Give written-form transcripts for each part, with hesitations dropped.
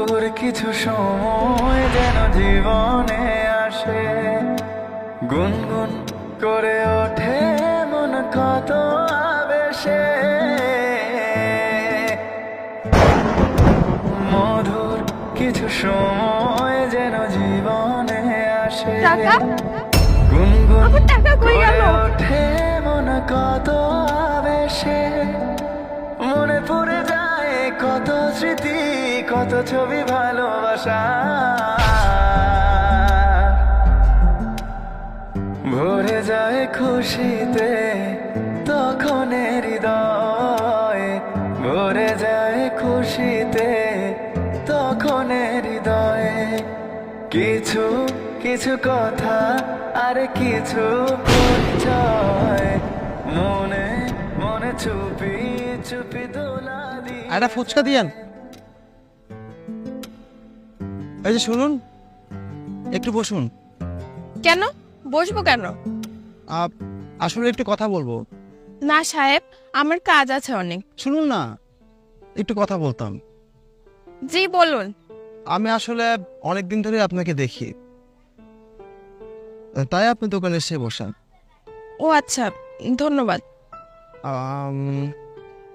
মধুর কিছু সময় যেন জীবনে আসে, গুনগুন করে ওঠে মন কত আবেশে। মধুর কিছু সময় যেন জীবনে আসে, টাকা? গুনগুন আমার টাকা কই করে গেল? ওঠে মন কত আবেশে। মনে পড়ে যায় কত স্মৃতি, কত ছবি ভালোবাসা। ভরে যায় খুশিতে তখন হৃদয়, ভরে যায় খুশিতে তখন হৃদয়ে। কিছু কিছু কথা আর কিছু পরিচয়, মনে মনে চুপি চুপি দোলা দিয়ে। একটা ফুচকা দিয়েন। এই যে শুনুন, একটু বসুন। কেন বসবো কেন? আসলে একটু কথা বলবো। না সাহেব, আমার কাজ আছে অনেক। শুনুন না, একটু কথা বলতাম। জি বলুন। আমি আসলে অনেকদিন ধরে আপনাকে দেখি, তাই আপনি দোকানে এসে বসান। ও আচ্ছা, ধন্যবাদ।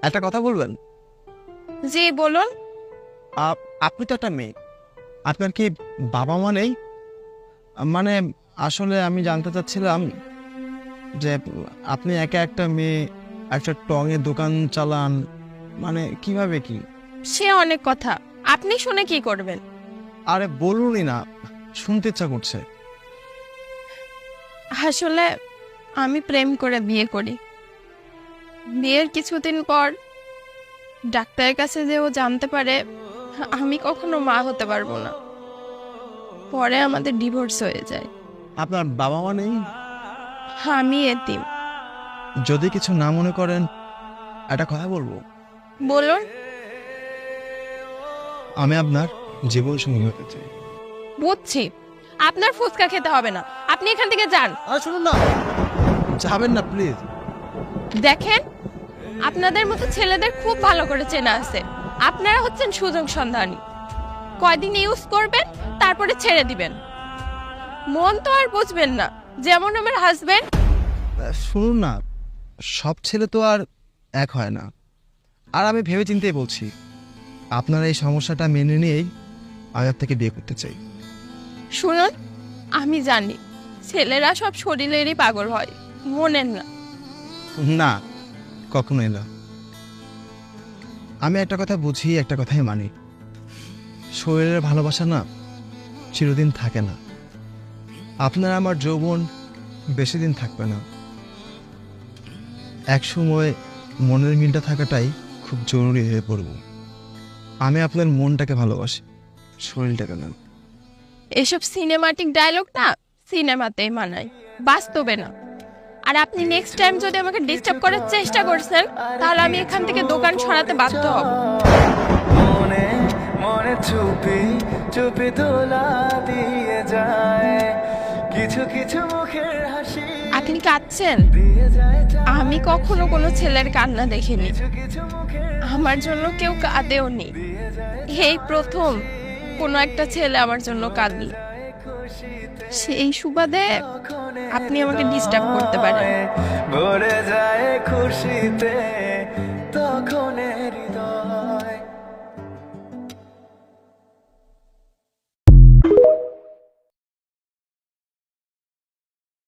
একটা কথা বলবেন? জি বলুন। আপনি তো একটা মেয়ে, আপনার কি বাবা মা নেই? মানে আসলে আমি জানতে চাচ্ছিলাম যে আপনি একা একটা মেয়ে, একটা টঙের দোকান চালান, মানে কিভাবে কি? সে অনেক কথা, আপনি শুনে কি করবেন? আরে বলুনই না, শুনতে ইচ্ছা করছে। আসলে আমি প্রেম করে বিয়ে করি। বিয়ের কিছুদিন পর ডাক্তারের কাছে যে ও জানতে পারে আমি কখনো মা হতে পারবো না। পরে আমাদের ডিভোর্স হয়ে যায়। আপনার বাবা মা নেই? আমি এতিম। যদি কিছু না মনে করেন একটা কথা বলবো। বলুন। আমি আপনার জীবন সঙ্গী হতে চাই। বুঝছি, আপনার ফুচকা খেতে হবে না, আপনি এখান থেকে যান। আর শুনুন না, যাবেন না প্লিজ। দেখেন, আপনাদের মতো ছেলেদের খুব ভালো করে চেনা আছে। আপনারা হচ্ছেন সুযোগ সন্ধানী। কয়দিন ইউজ করবেন, তারপরে ছেড়ে দিবেন। মন তো আর বুঝবেন না, যেমন আমার হাজবেন্ড। শুনুন না, সব ছেলে তো আর এক হয় না। আর আমি ভেবে চিন্তেই বলছি, আপনার এই সমস্যাটা মেনে নিয়েই আমি আপনাকে বিয়ে করতে চাই। শুনুন, আমি জানি ছেলেরা সব শরীরেরই পাগল হয়, মনের না। না, কখনোই না। আমি একটা কথা বুঝি, একটা কথাই মানি, শরীরের ভালোবাসা না চিরদিন থাকে না। আপনার আমার যৌবন বেশি দিন থাকবে না। এক সময় মনের মিলটা থাকাটাই খুব জরুরি হয়ে পড়ব। আমি আপনার মনটাকে ভালোবাসি, শরীরটাকে না। এসব সিনেমাটিক ডায়লগ না সিনেমাতেই মানায়, বাস্তবে না। আর আপনি নেক্সট টাইম যদি আমাকে ডিস্টার্ব করার চেষ্টা করছেন, তাহলে আমি এখান থেকে দোকান সরাতে বাধ্য হব। মনে মনে চুপি চুপি দোলা দিয়ে যায়, কিছু কিছু মুখের হাসি আপনি কাঁদছেন? দিয়ে যায়। আমি কখনো কোনো ছেলের কান্না দেখিনি, কিছু কিছু মুখের আমার জন্য কেউ কাঁদেও নি। এই প্রথম কোনো একটা ছেলে আমার জন্য কাঁদল। সেই সুবাদে আপনি আমাকে ডিস্টার্ব করতে পারেন। ভরে যায় খুশিতে